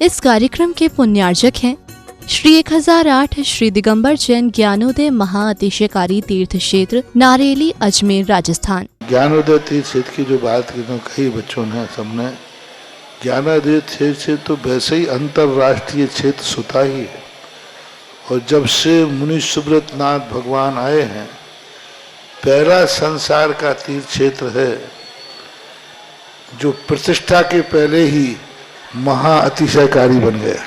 इस कार्यक्रम के पुण्यार्जक हैं श्री 1008 श्री दिगंबर जैन ज्ञानोदय महाअतिशयकारी तीर्थ क्षेत्र नारेली अजमेर राजस्थान। ज्ञानोदय तीर्थ क्षेत्र की जो बात की तो कई बच्चों ने सबने ज्ञानोदय तीर्थ क्षेत्र तो वैसे ही अंतर्राष्ट्रीय क्षेत्र सुता ही है। और जब से मुनि सुब्रत नाथ भगवान आए हैं, पहला संसार का तीर्थ क्षेत्र है जो प्रतिष्ठा के पहले ही महाअतिशयकारी बन गया।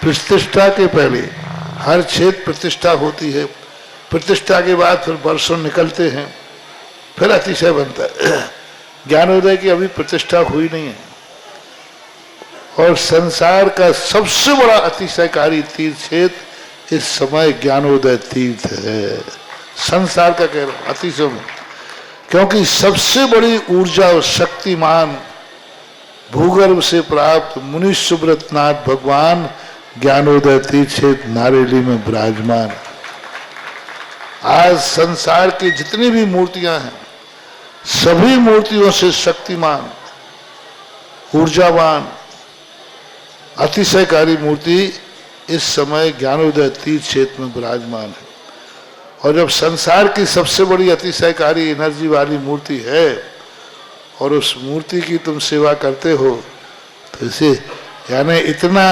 प्रतिष्ठा के पहले हर क्षेत्र प्रतिष्ठा होती है, प्रतिष्ठा के बाद फिर वर्षों निकलते हैं, फिर अतिशय बनता है। ज्ञानोदय की अभी प्रतिष्ठा हुई नहीं है। और संसार का सबसे बड़ा अतिशयकारी तीर्थ क्षेत्र इस समय ज्ञानोदय तीर्थ है। संसार का कह रहा हूं अतिशय में, क्योंकि सबसे बड़ी ऊर्जा और शक्तिमान भूगर्भ से प्राप्त मुनि सुब्रत नाथ भगवान ज्ञानोदय तीर्थ क्षेत्र नारेली में विराजमान। आज संसार की जितनी भी मूर्तियां हैं, सभी मूर्तियों से शक्तिमान, ऊर्जावान, अतिशयकारी मूर्ति इस समय ज्ञानोदय तीर्थ क्षेत्र में विराजमान है। और जब संसार की सबसे बड़ी अतिशयकारी एनर्जी वाली मूर्ति है और उस मूर्ति की तुम सेवा करते हो, तो इसे यानी इतना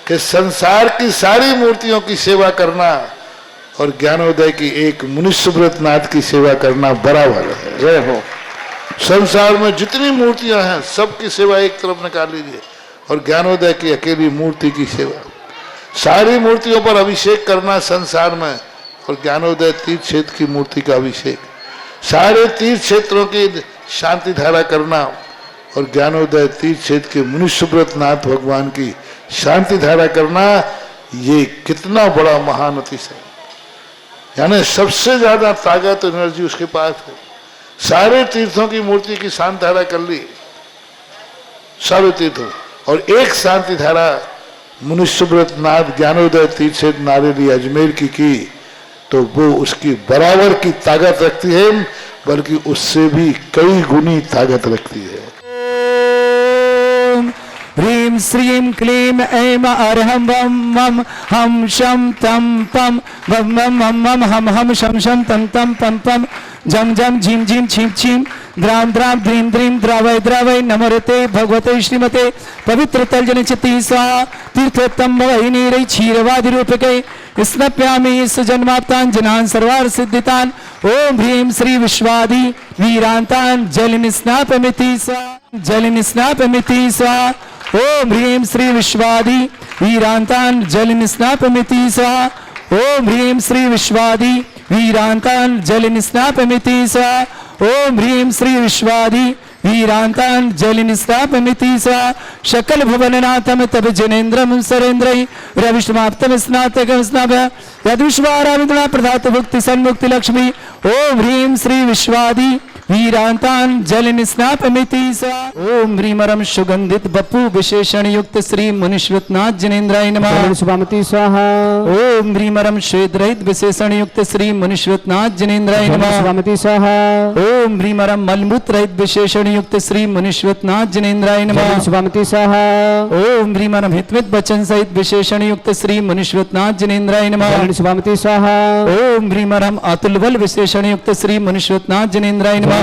कि संसार की सारी मूर्तियों की सेवा करना और ज्ञानोदय की एक मुनि सुब्रत नाथ की सेवा करना बराबर है। जय हो। संसार में जितनी मूर्तियां हैं सबकी सेवा एक तरफ निकाल लीजिए और ज्ञानोदय की अकेली मूर्ति की सेवा। सारी मूर्तियों पर अभिषेक करना संसार में और ज्ञानोदय तीर्थ क्षेत्र की मूर्ति का अभिषेक, सारे तीर्थ क्षेत्रों की शांति धारा करना और ज्ञानोदय तीर्थ क्षेत्र के मुनि सुब्रत नाथ भगवान की शांति धारा करना, ये कितना बड़ा महान अतिशय। यानी सबसे ज्यादा ताकत एनर्जी उसके पास है। सारे तीर्थों की मूर्ति की शांति धारा कर ली, सारे तीर्थों, और एक शांति धारा मुनि सुब्रत नाथ ज्ञानोदय तीर्थ क्षेत्र नारेली अजमेर की तो वो उसकी बराबर की ताकत रखती है, बल्कि उससे भी कई गुनी ताकत रखती है। ह्रीं श्रीं क्लीं ऐं अरहं वं मं हम शं तं पं वं मं मं मं हम हम शं शं तं तं पं पं जं जं झीं झीं छीं छीं द्रां द्रां द्रीं द्रीं द्रावय द्रावय नमोते भगवते श्रीमते पवित्र तलजनि चित्ती स्वाहा तीर्थोत्तम भवै नीरै क्षीरवादि रूपके स्नप्यामि सुजन्माप्तान् सर्वार्थ सिद्धितान्। ओम ह्रीं श्री विश्वादि वीरांतान् जलनिस्नापमिति स्वाहा जलनिस्नापमिति स्वाहा। ओम ह्रीं श्री विश्वादि वीरांतान् जलनिस्नापमिति स्वाहा। ओम ह्रीं श्री विश्वादि वीरांतान् जलनिस्नापमिति स्वाहा। ओम ह्रीं श्री विश्वादि वीरांतान् जलनिस्नापमिति स्वाहा। शकल भुवननाथं तब जनेन्द्रं सरेन्द्रै रविष्माप्तं स्नातकं स्नाभ्य यद्विश्वाराविद्या प्रदात भुक्ति सन्मुक्ति लक्ष्मी। ओम ह्रीं श्री विश्वादि वीरांतान् जलनिस्नापमिति स्वाहा। ओम ह्रीमरं सुगंधित बपु विशेषण युक्त श्री मुनिश्वत नाथ जनेन्द्राय नमः स्वाहा। ओम ह्रीमरं श्वेतरहित विशेषण युक्त श्री मुनिश्वत नाथ जनेन्द्राय नमः स्वाहा। ओम ह्रीमरं मलमूत्र रहित विशेषण युक्त श्री मुनिश्वत नाथ जनेन्द्राय नमः स्वाहा। ओम ह्रीमरं हितमित वचन सहित विशेषण युक्त श्री मुनिश्वत नाथ जनेन्द्राय नमः स्वाहा। ओम ह्रीमरं अतुल बल विशेषण युक्त श्री मुनिश्वत नाथ जनेन्द्राय नमः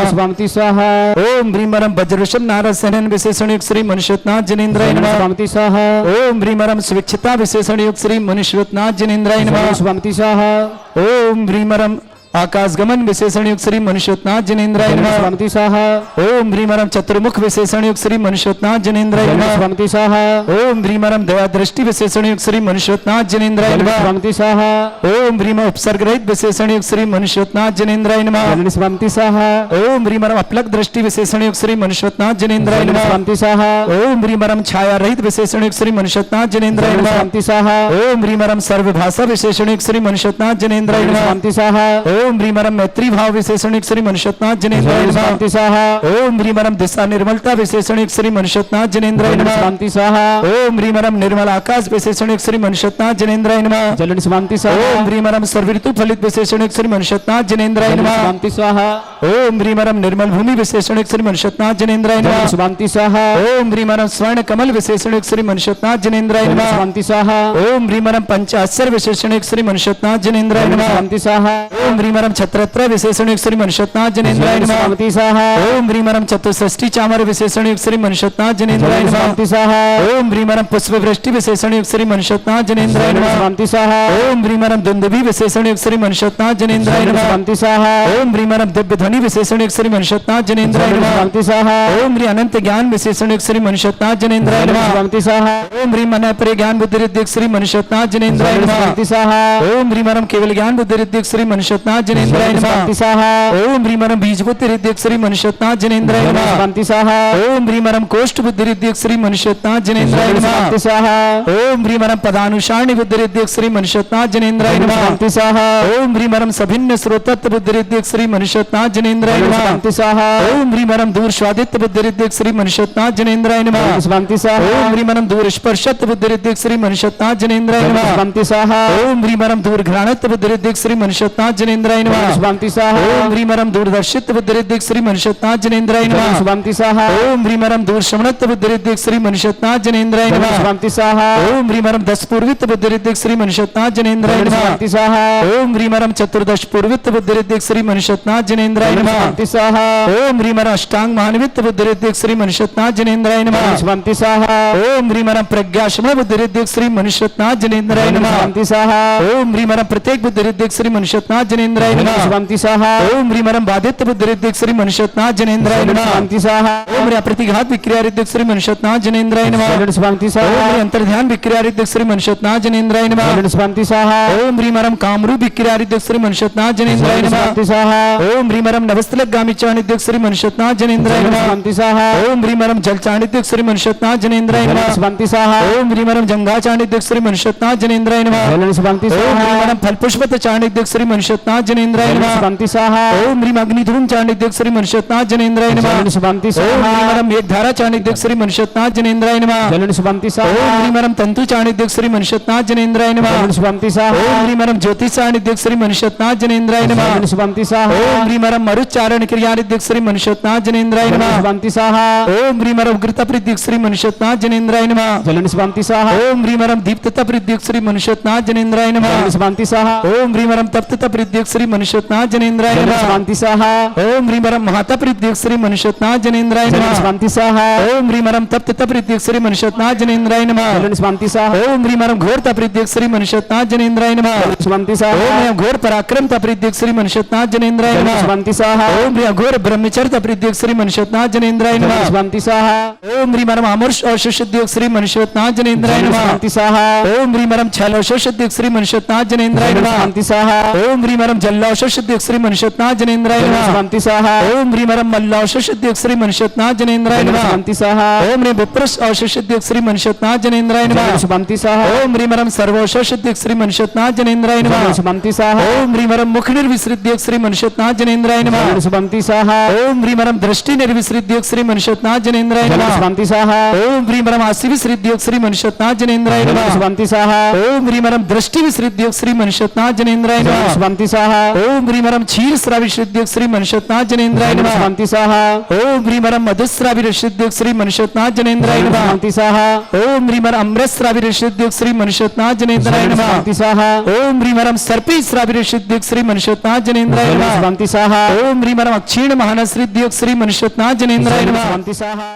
स्वाहा। ओम ह्रीमरं वज्रवृषभ नारद सेनन विशेषण युक्त श्री मुनिश्वत नाथ जनेन्द्राय नमः स्वाहा। ओम ह्रीमरं स्विच्छता विशेषण युक्त श्री मुनिश्वत नाथ जनेन्द्राय नमः स्वाहा। ओम ह्रीमरं आकाश गमन विशेषण युक्त श्री मुनिश्वत नाथ जनेन्द्राय नमः स्वाहा। ओम ह्रीमरं चतुर्मुख विशेषण युक्त श्री मुनिश्वत नाथ जनेन्द्राय नमः स्वाहा। ओम ह्रीमरं दया दृष्टि विशेषण युक्त श्री मुनिश्वत नाथ जनेन्द्राय नमः स्वाहा। ओम ह्रीमरं उपसर्ग रहित विशेषण युक्त श्री मुनिश्वत नाथ जनेन्द्राय नमः स्वाहा। ओम ह्रीमरं अपलक दृष्टि विशेषण युक्त श्री मुनिश्वत नाथ जनेन्द्राय नमः स्वाहा। ओम ह्रीमरं छाया रहित विशेषण युक्त श्री मुनिश्वत नाथ जनेन्द्राय नमः स्वाहा। ओम ह्रीमरं सर्वभाषा विशेषण युक्त श्री मुनिश्वत नाथ जनेन्द्राय नमः स्वाहा। ओम ह्रीमरम मैत्री भाव विशेषणिक श्री मनुष्यनाथ जनेन्द्राय नमः शांति स्वाहा ओम ह्रीमरम दिशा निर्मलता विशेषणिक श्री मनुष्यनाथ जनेन्द्राय नमः शांति स्वाहा ओम ह्रीमरम निर्मल आकाश विशेषणिक श्री मनुष्यनाथ जनेन्द्राय नमः जलन शांति स्वाहा ओम ह्रीमरम सर्वऋतु फलित विशेषणिक श्री मनुष्यनाथ जनेन्द्राय नमः शांति स्वाहा ओम ह्रीमरम निर्मल भूमि विशेषणिक श्री मनुष्यनाथ जनेन्द्राय नमः शांति स्वाहा ओम ह्रीमरम स्वर्ण कमल विशेषणिक श्री मनुष्यनाथ जनेन्द्राय नमः शांति स्वाहा ओम ह्रीमरम पंचाक्षर विशेषणिक श्री मनुष्यनाथ जनेन्द्राय नमः शांति स्वाहा ओम ह्रीमरम छत्रत्र विशेषणिक श्री मनुष्यनाथ जनेन्द्राय नमः शांति स्वाहा ओम ह्रीमरम चतुष्षष्टि चामर विशेषणिक श्री मनुष्यनाथ जनेन्द्राय नमः शांति स्वाहा ओम ह्रीमरम पुष्प वृष्टि विशेषणिक श्री मनुष्यनाथ जनेन्द्राय नमः शांति स्वाहा ओम ह्रीमरम दुंदुभि विशेषणिक श्री मनुष्यनाथ जनेन्द्राय नमः शांति स्वाहा ओम ह्रीमरम दिव्य ध्वनि विशेषणिक श्री मनुष्यनाथ जनेन्द्राय नमः शांति स्वाहा ओम ह्री अनंत ज्ञान विशेषणिक श्री मनुष्यनाथ जनेन्द्राय नमः शांति स्वाहा ओम ह्रीम अनपरि ज्ञान बुद्धि रिद्धिक श्री मनुष्यनाथ जनेन्द्राय नमः शांति स्वाहा ओम ह्रीमरम केवल ज्ञान बुद्धि रिद्धिक श्री मनुष्यनाथ जनेन्द्राय नमः शांति स्वाहा ओम ह्रीमरम बीज बुद्धि रिद्धिक श्री मनुष्यनाथ जनेन्द्राय नमः शांति स्वाहा ओम ह्रीमरम कोष्ठ बुद्धि रिद्धिक श्री मनुष्यनाथ जनेन्द्राय नमः शांति स्वाहा ओम ह्रीमरम पदानुसारणी बुद्धि रिद्धिक श्री मनुष्यनाथ जनेन्द्राय नमः शांति स्वाहा ओम ह्रीमरम सभिन्न स्रोतत्व बुद्धि रिद्धिक श्री मनुष्यनाथ जनेन्द्राय नमः शांति स्वाहा ओम ह्रीमरम दूर स्वादित्य बुद्धि रिद्धिक श्री मनुष्यनाथ जनेन्द्राय नमः शांति स्वाहा ओम ह्रीमरम दूर स्पर्शत्व बुद्धि रिद्धिक श्री मनुष्यनाथ जनेन्द्राय नमः शांति स्वाहा ओम ह्रीमरम दूर घ्राणत्व बुद्धि रिद्धिक श्री मनुष्यनाथ जनेन्द्राय नमः शांति स्वाहा ओम ह्रीमरम दूरदर्शित्व बुद्धि रिद्धिक श्री मनुष्यनाथ जनेन्द्राय नमः शांति स्वाहा ओम ह्रीमरम दूर श्रवणत्व बुद्धि रिद्धिक श्री मनुष्यनाथ जनेन्द्राय नमः शांति स्वाहा ओम ह्रीमरम दस पूर्वित्व बुद्धि रिद्धिक श्री मनुष्यनाथ जनेन्द्राय नमः शांति स्वाहा ओम ह्रीमरम चतुर्दश पूर्वित्व बुद्धि रिद्धिक श्री मनुष्यनाथ जनेन्द्राय नमः शांति स्वाहा ओम ह्रीमरम अष्टांग महानवित्व बुद्धि रिद्धिक श्री मनुष्यनाथ जनेन्द्राय नमः शांति स्वाहा ओम ह्रीमरम प्रज्ञाशम बुद्धि रिद्धिक श्री मनुष्यनाथ जनेन्द्राय नमः शांति स्वाहा ओम ह्रीमरम प्रत्येक बुद्धि रिद्धिक श्री मनुष्यनाथ जनेन्द्राय नमः शांति स्वाहा ओम ह्रीमरम बाधित्य बुद्धि रिद्धिक श्री मनुष्यनाथ जनेन्द्राय नमः शांति स्वाहा ओम ह्री प्रतिघात विक्रिया रिद्धिक श्री मनुष्यनाथ जनेन्द्राय नमः शांति ओम स्वाहा ह्री अंतर्ध्यान विक्रिया रिद्धिक श्री मनुष्यनाथ जनेन्द्राय नमः शांति स्वाहा ओम ह्रीमरम कामरूप विक्रिया रिद्धिक श्री मनुष्यनाथ जनेन्द्राय नमः शांति स्वाहा ओम ह्रीमरम नवस्तलक गामी चाणिद्यक श्री मनुष्यनाथ जनेन्द्राय नमः शांति स्वाहा ओम ह्रीमरम जल चाणिद्यक श्री मनुष्यनाथ जनेन्द्राय नमः शांति स्वाहा ओम ह्रीमरम जंगा चाणिद्यक श्री मनुष्यनाथ जनेन्द्राय नमः शांति ओम स्वाहा ह्रीमरम फलपुष्पत चाणिद्यक श्री मनुष्यनाथ जनेन्द्राय नमः शांति स्वाहा ओम ह्रीम अग्निधूम चाणिद्यक श्री मनुष्यनाथ जनेन्द्राय नमः शांति ओम स्वाहा ह्रीमरम मेघधारा चाणिद्यक श्री मनुष्यनाथ जनेन्द्राय नमः शांति ओम स्वाहा ह्रीमरम तंतु चाणिद्यक श्री मनुष्यनाथ जनेन्द्राय नमः शांति स्वाहा ओम ह्रीमरम ज्योतिष चाणिद्यक श्री मनुष्यनाथ जनेन्द्राय नमः शांति स्वाहा ओम ह्रीमरम मरुच्चारण क्रियानिद्यक श्री मनुष्यनाथ जनेन्द्राय नमः शांति स्वाहा ओम ह्रीमरम उग्रतप्रद्युक श्री मनुष्यनाथ जनेन्द्राय नमः शांति स्वाहा ओम ह्रीमरम दीप्ततप्रद्युक श्री मनुष्यनाथ जनेन्द्राय नमः शांति स्वाहा ओम ह्रीमरम तप्ततप्रद्युक श्री मनुष्यनाथ जनेन्द्राय नमः शांति स्वाहा ओम ह्रीमरम महातप्रद्युक श्री मनुष्यनाथ जनेन्द्राय नमः शांति स्वाहा ओम ह्रीमरम तप्ततप्रद्युक श्री मनुष्यनाथ जनेन्द्राय नमः शांति स्वाहा ओम ह्रीमरम घोर तप्रद्युक श्री मनुष्यनाथ जनेन्द्राय नमः शांति ओम स्वाहा ह्रीम घोर पराक्रम तप्रद्युक श्री मनुष्यनाथ जनेन्द्राय नमः शांति स्वाहा ओम ह्रीम घोर ब्रह्मचर्य तप्रद्युक श्री मनुष्यनाथ जनेन्द्राय नमः शांति स्वाहा ओम ह्रीमरम अमर्ष औषुषद्युक श्री मनुष्यनाथ जनेन्द्राय नमः शांति स्वाहा ओम ह्रीमरम छल औषुषद्युक श्री मनुष्यनाथ जनेन्द्राय नमः शांति स्वाहा ओम ह्रीमरम जल्लौषुषद्युक श्री मनुष्यनाथ जनेन्द्राय नमः शांति स्वाहा ओम ह्रीमरम मल्लौषुषद्युक श्री मनुष्यनाथ जनेन्द्राय नमः शांति स्वाहा ओम ह्रीम विप्रस औषुषद्युक श्री मनुष्यनाथ जनेन्द्राय नमः शांति स्वाहा ओम ह्रीमरम सर्वौषुषद्युक श्री मनुष्यनाथ जनेन्द्राय नमः शांति स्वाहा ओम ह्रीमरम मुख निर्विसृद्युक श्री मनुष्यनाथ जनेन्द्राय नमः शांति स्वाहा ओम ह्रीमरम दृष्टि निर्विसृद्युक श्री मनुष्यनाथ जनेन्द्राय नमः शांति स्वाहा ओम ह्रीमरम आसि विसृद्युक श्री मनुष्यनाथ जनेन्द्राय नमः शांति स्वाहा ओम ह्रीमरम दृष्टि विसृद्युक श्री मनुष्यनाथ जनेन्द्राय नमः शांति स्वाहा ओम ह्रीमरम क्षीर श्राविसृद्युक श्री मनुष्यनाथ जनेन्द्राय नमः शांति स्वाहा ओम ह्रीमरम मधुश्राविसृद्युक श्री मनुष्यनाथ जनेन्द्राय नमः शांति स्वाहा ओम ह्रीमरम अमृतश्राविसृद्युक श्री मनुष्यनाथ जनेन्द्राय नमः शांति स्वाहा ओम ह्रीमरम सर्पी श्राविसृद्युक श्री मनुष्यनाथ जनेन्द्राय नमः शांति स्वाहा ओम ह्रीमरम अक्षीण महानसृद्युक श्री मनुष्यनाथ जनेन्द्राय नमः शांति स्वाहा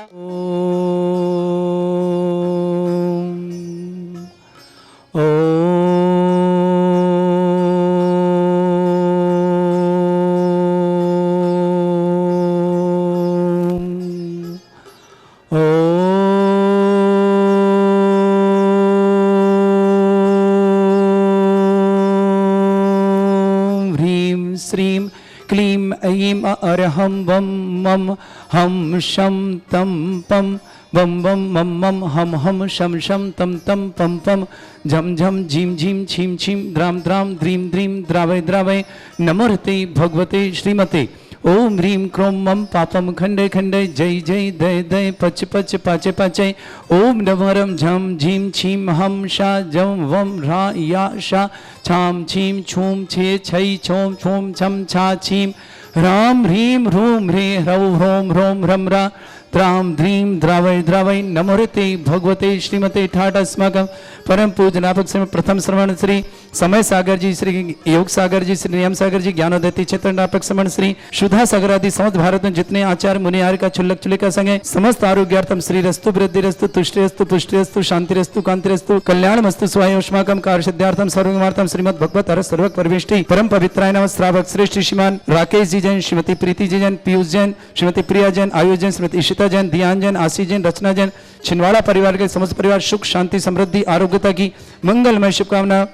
क्लीं ऐं अरहं वं मं हम शं तं पं वं वं मं मं हम हम शं शं तं तं पं पं झं झं झीं झीं छीं छीं द्रां द्रां द्रीं द्रीं द्रावय द्रावय नमोर्ते भगवते श्रीमते ओम ह्रीं क्रों मम पापम खंडे खंडे जय जय दय दय पच पच पाचे पाचे ओम नमरम झम झीं छीं हम शा जम वम रा या शा छाम छीं छूम छे छै छोम छोम छम छा छीं राम ह्रीं ह्रूं ह्रे ह्रौ ह्रों ह्रों ह्रं रा त्रां द्रीं द्रावय द्रावय नमोर्ते भगवते श्रीमते ठाट अस्माकं परम पूजनापक से प्रथम श्रवण श्री समय सागर जी, श्री योग सागर जी, श्री नियम सागर जी, ज्ञानोदय चेतनापक श्रवण श्री सुधा सागर आदि समस्त भारत में जितने आचार्य मुनि आर्य का छुल्लक चुलिका संग है समस्त आरोग्यार्थम श्री रस्तु वृद्धिरस्तु तुष्टिरस्तु पुष्टिरस्तु शांतिरस्तु कांतिरस्तु कल्याणमस्तु स्वायोष्माकं कार्यसिद्धार्थम सर्वमार्थम श्रीमद् भगवत हर सर्वक परमेष्टि परम पवित्राय नमः श्रावक श्रेष्ठ श्रीमान राकेश जी जैन, श्रीमती प्रीति जी जैन, पीयूष जैन, श्रीमती प्रिया जैन, आयुष जैन, श्रीमती इशिता जैन, ध्यान जैन, आशी जैन, रचना जैन, छिंदवाड़ा परिवार के समस्त परिवार सुख शांति समृद्धि आरोग्यता की मंगलमय शुभकामना।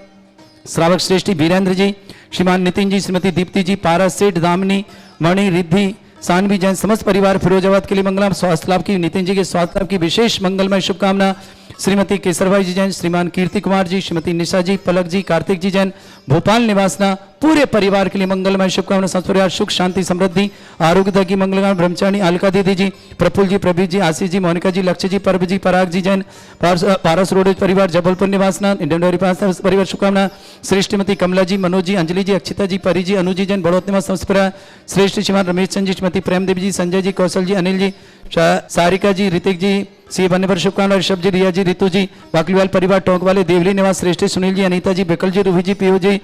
श्रावक श्रेष्ठी वीरेंद्र जी, श्रीमान नितिन जी, श्रीमती दीप्ति जी, पारस सेठ, दामिनी, मणि, रिद्धि, सानवी जैन, समस्त परिवार फिरोजाबाद के लिए मंगलम स्वास्थ्य लाभ की, नितिन जी के स्वास्थ्य लाभ की विशेष मंगलमय शुभकामना। श्रीमती केसरभाई जी जैन, श्रीमान कीर्ति कुमार जी, श्रीमती निशा जी, पलक जी, कार्तिक जी जैन, भोपाल निवासना पूरे परिवार के लिए मंगलमय शुभकामना। संत परिवार सुख शांति समृद्धि आरोग्यता की मंगलकामना। ब्रह्मचारी अलका दीदी जी, प्रफुल्ल जी, प्रभीत जी, आशीष जी, मोनिका जी, लक्ष्य जी, परब जी, पराग जी जैन, पारस रोड परिवार जबलपुर निवासना इंडियन डेयरी परिवार शुभकामना। श्रेष्ठमती कमला जी, मनोज जी, अंजलि जी, अक्षिता जी, परी जी, अनु जी जैन, बड़ौत निवास समस्त परिवार। श्रेष्ठ श्रीमान रमेश चंद जी, श्रीमती प्रेम देवी जी, संजय जी, कौशल जी, अनिल जी, सारिका जी, ऋतिक जी, सी बनने पर शुभकामना। ऋषभ जी, रिया जी, रितु जी, बाकलीवाल परिवार टोंक वाले, देवली निवास श्रेष्ठ सुनील जी, अनीता जी, बिकल जी, रूही जी, पीयू जी,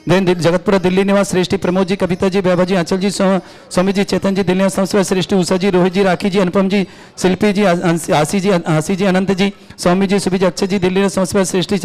जगतपुरा दिल्ली निवास श्रेष्ठी प्रमोद जी, कविता जी, वैभव जी, अंचल जी, स्वामी जी, चेतन जी, दिल्ली निवास श्रेष्ठी उषा जी, रोहित जी, राखी जी, अनुपम जी, शिल्पी जी, आशी जी, अनंत जी, स्वामी जी, सुबी जी, अक्षय जी, दिल्ली निवास श्रेष्ठी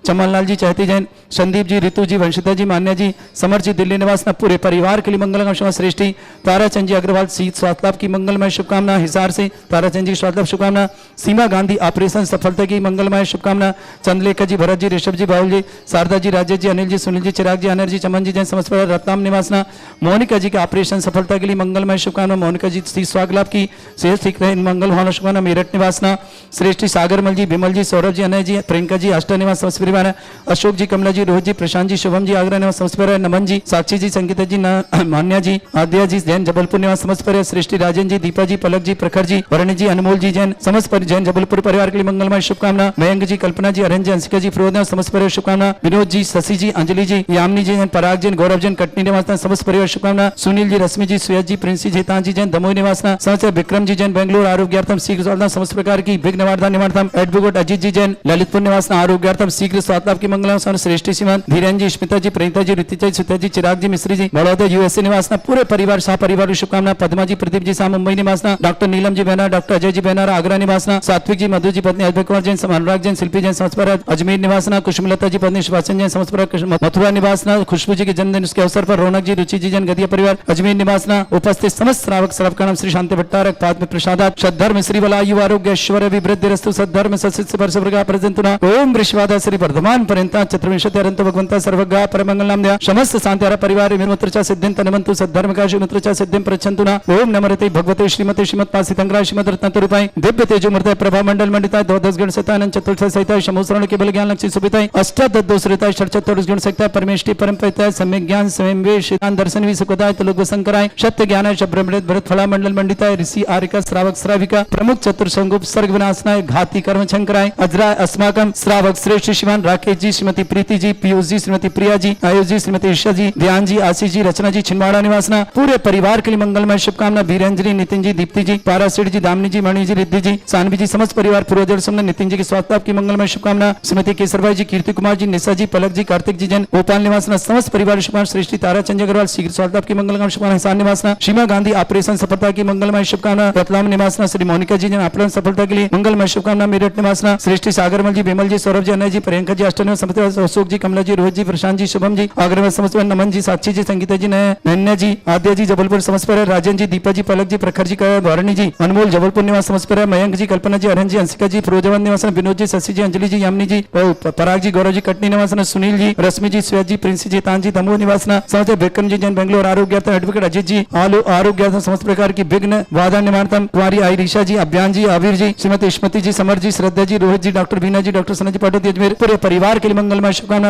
चमनलाल जी, चहती जैन, संदीप जी, ऋतु जी, वंशिता जी, मान्या जी, समर जी, दिल्ली निवास पूरे परिवार के लिए मंगलकामना। श्रेष्ठी ताराचंद जी अग्रवाल स्वास्थ्य लाभ की मंगलमय शुभकामना। हिसार से ताराचंद जी स्वास्थ्य लाभ शुभकामना। सीमा गांधी ऑपरेशन सफलता की मंगलमय शुभकामना। चंद्रलेखा जी, भरत जी, ऋषभ जी, बाहुल जी, शारदा जी, राजेश जी, अनिल जी, सुनील जी, चिराग जी, अनर जी, चमन जी जैन, समस्त परिवार रत्नाम निवासना। मोनिका जी के ऑपरेशन सफलता के लिए मंगलमय शुभकामना। मोनिका जी स्वास्थ्य लाभ की सेहत ठीक रहे मंगल भावना शुभकामना। मेरठ निवासना श्रेष्ठी सागरमल जी, विमल जी, सौरभ जी, अनय जी, प्रियंका जी, आष्टा निवास समस्त परिवार। अशोक जी, कमला जी, रोहित जी, प्रशांत जी, शुभम जी, आगरा निवास समस्त परिवार। नमन जी, साक्षी जी, संगीता जी, मान्या जी, आद्या जी जैन, जबलपुर निवास समस्त परिवार। श्रेष्ठी राजन जी, दीपा जी, पलक जी, प्रखर जी, वरुण जी, अनमोल जी जैन, समस्त पर जैन जबलपुर परिवार के लिए मंगलमय शुभकामना। मयंक जी, कल्पना जी, अरन जी, अंशिका जी, फिरोज समस्त परिवार शुभकामना। विनोद जी, शशि जी, अंजलि जी, यामिनी जी जैन, पराग जैन, गौरव जैन, कटनी निवासना समस्त परिवार शुभकामना। सुनील जी, रश्मि जी, सुयज जी, प्रिंसी जी, तांजी जैन, दमोई निवासना समस्त। विक्रम जी जैन, बेंगलुरु आरोग्यार्थम शीघ्र स्वास्थ्य समस्त प्रकार की विघ्न निवारणार्थम। एडवोकेट अजीत जी जैन, ललितपुर निवासना आरोग्यार्थम शीघ्र स्वास्थ्य लाभ की मंगलकामना। श्रेष्ठी सीमांत धीरेन जी, स्मिता जी, प्रणीता जी, ऋतिका जी, सुता जी, चिराग जी, मिश्री जी, बड़ौदा यूएसए निवासना पूरे परिवार सह परिवार की शुभकामना। पद्मा जी, प्रदीप जी, शाह मुंबई निवासना। Doctor Neelam ji बेनार, doctor Ajay ji बेनार, Agra निवासना। सात्विक जी, मधु जी पत्नी अजय कुमार जैन, अनुराग जैन, शिल्पी जैन, समस्त परिवार अजमेर निवासना। कुसुमलता जी पत्नी सुभाषचंद जैन, समस्त परिवार मथुरा निवासना। खुशबू जी के जन्मदिन के अवसर पर रौनक जी, रुचि जी जैन, गदिया परिवार अजमेर निवासना। उपस्थित समस्त श्रावक श्रावका नाम श्री शांति भट्टारक पाद प्रसादात सद्धर्म श्री बलायु आरोग्य ऐश्वर्य विवृद्धिरस्तु सद्धर्म सत्सिद्ध वर्षवर्गा प्रजंतुना ओम ऋषवादा श्री वर्धमान पर्यंता चतुर्विंशति अरंत भगवंता सर्वगा परमंगल नाम द्या समस्त शांति परिवार मित्रचा सिद्धिं तनमंतु सद्धर्म का मित्रचा सिद्धिं प्रच्छन्तुना ओम नमरते भगवते श्रीमते श्रीमत् पासितंग्रा श्रीमद रत्नतुरूपाय दिव्य तेजो मूर्तय प्रभा मंडल मंडिताय द्वादश गण सतानन चतुर्थ सहिताय शमोसरण केवल ज्ञान लक्ष्य सुभिताय अष्टादशोरिताय षट्चतुर्दश गण सहिताय परमेष्टि परम पिताय सम्यक ज्ञान स्वयं वे शितान दर्शन विसुखदाय तुलग संकराय सत्य ज्ञानाय ब्रह्मणेत भरत फला मंडल मंडिताय ऋषि आरिका श्रावक श्राविका प्रमुख चतुर्संगुप सर्ग विनाशनाय घाती कर्म शंकराय अजराय अस्माकम श्रावक श्रेष्ठ श्रीमान राकेश जी श्रीमती प्रीति जी पीयूष जी श्रीमती प्रिया जी आयुष जी श्रीमती ईशा जी ध्यान जी आशीष जी रचना जी छिंदवाड़ा निवासना पूरे परिवार के लिए मंगलमय शुभकामना। वीरेंद्र नितिन जी दीप्ति जी पारासेठ जी दामिनी जी मणि जी रिद्धि जी सानवी जी समस्त परिवार पूर्वजल सुमन नितिन जी के स्वास्थ्य लाभ की मंगलमय शुभकामना। श्रीमती केसरभाई जी कीर्ति कुमार जी निशा जी पलक जी कार्तिक जी जैन भोपाल निवासना समस्त परिवार शुभकामना। श्रेष्ठी ताराचंद अग्रवाल शीघ्र स्वास्थ्य लाभ की मंगलमय शुभकामना। हिसार निवासना सीमा गांधी ऑपरेशन सफलता की मंगलमय शुभकामना। रतलाम निवासना श्री मोनिका जी जैन ऑपरेशन सफलता के लिए मंगलमय शुभकामना। मेरठ निवासना श्रेष्ठी सागरमल जी विमल जी सौरभ जी अनय जी प्रियंका जी अष्टन समस्त अशोक जी कमला जी रोहित जी प्रशांत जी शुभम जी आगरा समस्त नमन जी साक्षी जी संगीता जी नन्या जी आद्या जी जबलपुर समस्त पर राजन जी दीपा जी पलक जी प्रखर जी वारणी जी अनमोल जबलपुर निवास समस्त पर मयंक जी कल्पना जी अरहन जी अंशिका जी फिरोजाबाद निवासन विनोद जी शशि जी अंजलि जी यामिनी जी पराग जी गौरव जी कटनी निवासन सुनील जी रश्मि जी सुयज जी प्रिंस जी, तांजी दमोह निवासना समस्त विक्रम जी जैन बेंगलोर आरोग्यार्थम, एडवोकेट अजित जी आलू आरोग्यार्थम, समस्त प्रकार की विघ्न बाधा निवारणार्थम, कुमारी आई ऋषा जी, अभियान जी, आविर जी, श्रीमती स्मृति जी, समर जी, श्रद्धा जी, रोहित जी, डॉक्टर बीना जी, डॉक्टर सनत जी पाटोती अजमेर, पूरे परिवार के लिए मंगलमय शुभकामना।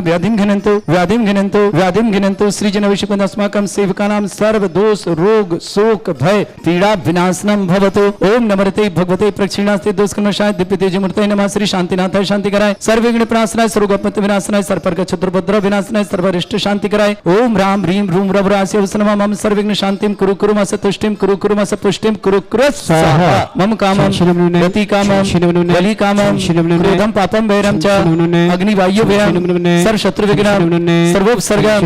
व्याधिम घिनंतो सृजन विषुपन अस्माकं सेवकानां सर्व दोष रोग शोक भय पीड़ा विनाशनम भवतु। ओम नमस्ते भगवते प्रक्षिणास्ते दोषकर्मशाय दिव्य तेजमूर्तये नमः। श्री शांतिनाथाय शांति कराय, सर्व विघ्न प्रणाशनाय, सर्वगोपत्य विनाशनाय, सर्वपर्ग क्षत्रुभद्र विनाशनाय, सर्वरिष्ट शांति कराय। ओम राम ह्रीम रूम रवरास्य वसनमः मम सर्व विघ्न शांतिम कुरु कुरु मस तुष्टिम कुरु कुरु मस पुष्टिम कुरु कुरु स्वाहा। मम कामं गति कामं बलि कामं क्रोधं पापं वैरं च अग्नि वायु भयं सर्व शत्रु विघ्नं सर्वोपसर्गं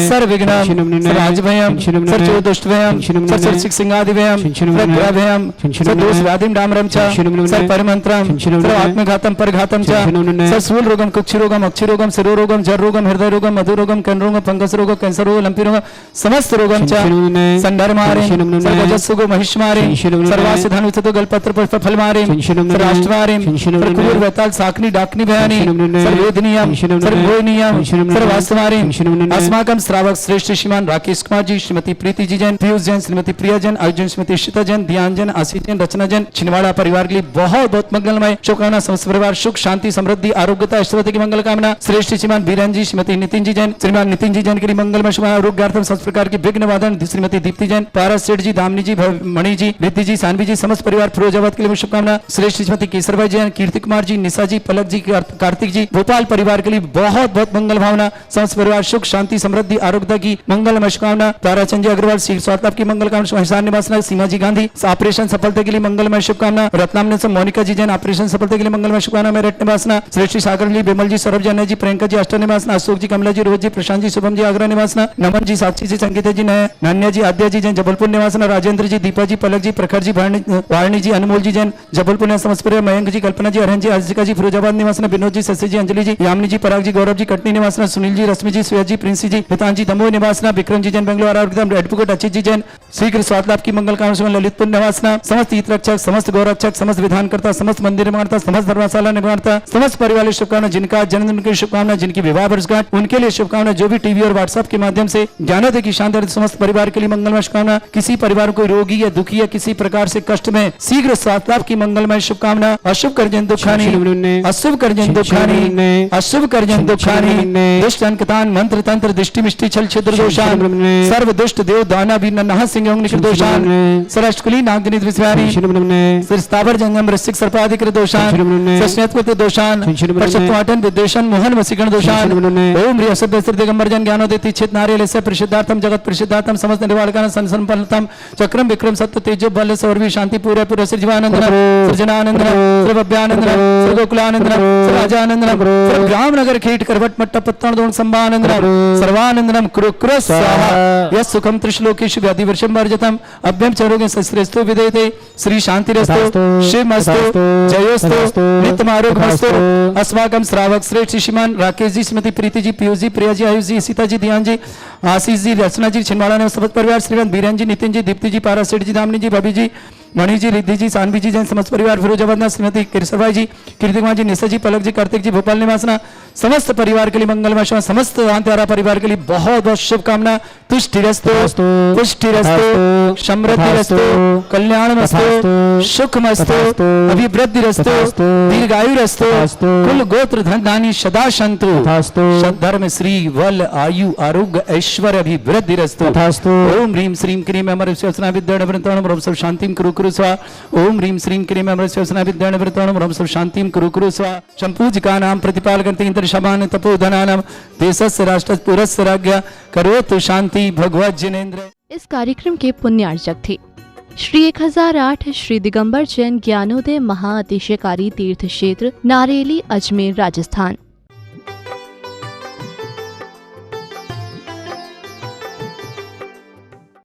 सर्व विघ्नं सर्व भयं सर्व चोदुष्ट भयं सर्व सिंहादि भयं सर्व ग्रह भयं सर्व दोष व्याधिं डामरं च सर्व परिमंत्रं सर्व आत्मघातं परघातं च सर्व स्थूल रोगं कुक्षि रोगं अक्षि रोगं शिरो रोगं जर रोगं हृदय रोगं मधु रोगं कर्ण रोगं फंगस रोगं कैंसर रोगं लंपी रोगं समस्त रोगं च संडर मारे सर्व जस्सुगो महिष मारे सर्वास्य धन उचितो गलपत्र पुष्प फल मारे राष्ट्र मारे कुबूर वेताल साकनी डाकनी भयानी सर्वेदनीयम सर्वोनीयम सर्वास्त्र मारे अस्माकं श्रावक श्रेष्ठ श्रीमान राकेश कुमार जी, श्रीमती प्रीति जी जैन, पीयूष जैन, श्रीमती प्रिया जैन, अर्जुन, श्रीमती श्रिता जैन, ध्यान जैन, आशीष जैन, रचना जैन, छिंदवाड़ा परिवार के लिए बहुत बहुत मंगलमय शुभकामना। समस्त परिवार सुख शांति समृद्धि आरोग्यता ऐश्वर्य की मंगल कामना। श्रेष्ठ श्रीमान बीरन जी, श्रीमती नितिन जी जैन, श्रीमान नितिन जी जैन के लिए मंगलमय शुभ आरोग्यार्थम समस्त प्रकार की विघ्न वादन। श्रीमती दीप्ति जैन, पारस सेठ जी, दामनी जी, मणि जी, रिद्धि जी, सानवी जी, समस्त परिवार फिरोजाबाद के लिए शुभकामना। श्रेष्ठ श्रीमती केसरभाई जैन, कीर्ति कुमार जी, निशा जी, पलक जी, कार्तिक जी, भोपाल परिवार के लिए बहुत बहुत मंगल भावना। समस्त परिवार सुख शांति समृद्धि आरोग्यता की मंगलमय शुभकामना। ताराचंद जी अग्रवाल शीर्ष स्वास्थ्य की मंगल कामना। हिसार निवासना सीमा जी गांधी ऑपरेशन सफलता के लिए मंगलमय शुभकामना। रत्नाम से मोनिका जी जैन ऑपरेशन सफलता के लिए मंगलमय शुभकामना। मेरठ निवासना श्रेष्ठ सागर जी, बिमल जी, सौरभ जी, जी, प्रियंका जी, अष्टा निवासना, अशोक जी, कमला जी, रोहित जी, प्रशांत जी, शुभम जी, आगरा निवासना, नमन जी, साक्षी जी, संगीता जी, नन्या जी, आद्या जी जैन जबलपुर निवासना, राजेंद्र जी, दीपा जी, पलक जी, प्रखर जी, वाणी जी, अनमोल जी जैन जबलपुर समस्त परिवार, मयंक जी, कल्पना जी, अरहन जी, आजिका जी, फिरोजाबाद निवासना, विनोद जी, शशि जी, अंजलि जी, यामिनी जी, पराग जी, गौरव जी, कटनी निवासना, सुनील जी, रश्मि जी, सुया जी, प्रिंसी जी, हितांजी दमोह निवासना, विक्रम जी जैन बेंगलोर आरोग्यम, एडवोकेट अचित जी जैन शीघ्र स्वास्थ्य लाभ की मंगल कामना। ललितपुर निवासना समस्त हित रक्षक समस्त गौरक्षक समस्त विधानकर्ता समस्त मंदिर निर्माणता समस्त धर्मशाला निर्माणता समस्त परिवार शुभकामना। जिनका जन्मदिन की शुभकामना, जिनकी विवाह वर्षगांठ उनके लिए शुभकामना। जो भी टीवी और व्हाट्सएप के माध्यम से ज्ञानोदय की शांति समस्त परिवार के लिए मंगलमय शुभकामना। किसी परिवार को रोगी या दुखी या किसी प्रकार से कष्ट में शीघ्र स्वास्थ्य लाभ की मंगलमय शुभकामना। अशुभ कर्जन दुखानी अशुभ कर्जन दुखानी अशुभ कर्जन दुखानी दुष्ट अंकतान मंत्र तंत्र दृष्टि मिष्टि छल छिद्र दोषान सर्व दुष्ट देव दाना भी नह सिंह दोषान सरष्टकुली नागनित विस्वानी स्थावर जंगम ऋषिक सर्पाधिक दोषान सस्नेत्वते दोषान परशत्वाटन विद्वेषण मोहन वसीगण दोषान ओम ह्री असभ्य दिगंबर जन ज्ञानोदय चित नारियल से प्रसिद्धार्थम जगत प्रसिद्धार्थम समस्त निवारकान संसंपन्नतम चक्रम विक्रम सत्य तेजो बल सौरवी शांति पूरे पूरे सृजवानंदन सृजनानंदन सर्वभ्यानंदन सर्वकुलानंदन सर्वराजानंदन सर्वग्राम नगर खेट करवट मट्ट पत्तन दोण संभानंदन सर्वानंदनम कुरु कुरु स्वाहा यस् सुखम त्रिश्लोकेषु व्याधि वर्षम वर्जतम अभ्यम चरोगे सस्रेस्तु विदेते श्री शांतिरस्तु शिवमस्तु जयोस्तु नित्यमारोग्यमस्तु। अस्माकं श्रावक श्रेष्ठ श्रीमान राकेश जी, श्रीमती प्रीति जी, पीयूष जी, प्रिया जी, आयुष जी, सीता जी, ध्यान जी, आशीष जी, रचना जी, छिंदवाड़ा ने समस्त परिवार, श्रीमंत बीरन जी, नितिन जी, दीप्ति जी, पारा सेठ जी, दामनी जी, भाभी जी, मणि जी, रिद्धि जी, सानवी जी जैन समस्त परिवार, फिरोजाबाद श्रीमती केसरभाई जी, कीर्ति कुमार जी, निशा जी, पलक जी, कार्तिक जी, भोपाल निवासना समस्त परिवार के लिए मंगलमय शुभ। समस्त अंत्यारा परिवार के लिए बहुत बहुत शुभकामना। तुष्टिरस्तु पुष्टिरस्तु समृद्धिरस्तु कल्याणमस्तु सुखमस्तु अभिवृद्धिरस्तु दीर्घायुरस्तु कुल गोत्र धन धानी सदा सन्तु सद्धर्म श्री वल आयु आरोग्य ऐश्वर्य अभिवृद्धिरस्तु। ओम ह्रीं श्रीं क्रीं अमर शिवसना विद्याणवृतणम रोम सब शांतिं कुरु कुरु स्वा। ओम ह्रीं श्रीं क्रीं अमर शिवसना विद्याणवृतणम रोम सब शांतिं कुरु कुरु स्वा। संपूजिका नाम प्रतिपालकन्ति शमान तपोधनानाम देशस्य राष्ट्रस्य पुरस्य राज्ञा करोतु शांति भगवत जिनेन्द्र। इस कार्यक्रम के पुण्यार्चक थे श्री 1008 श्री दिगंबर जैन ज्ञानोदय महाअतिशयकारी तीर्थ क्षेत्र नारेली अजमेर राजस्थान।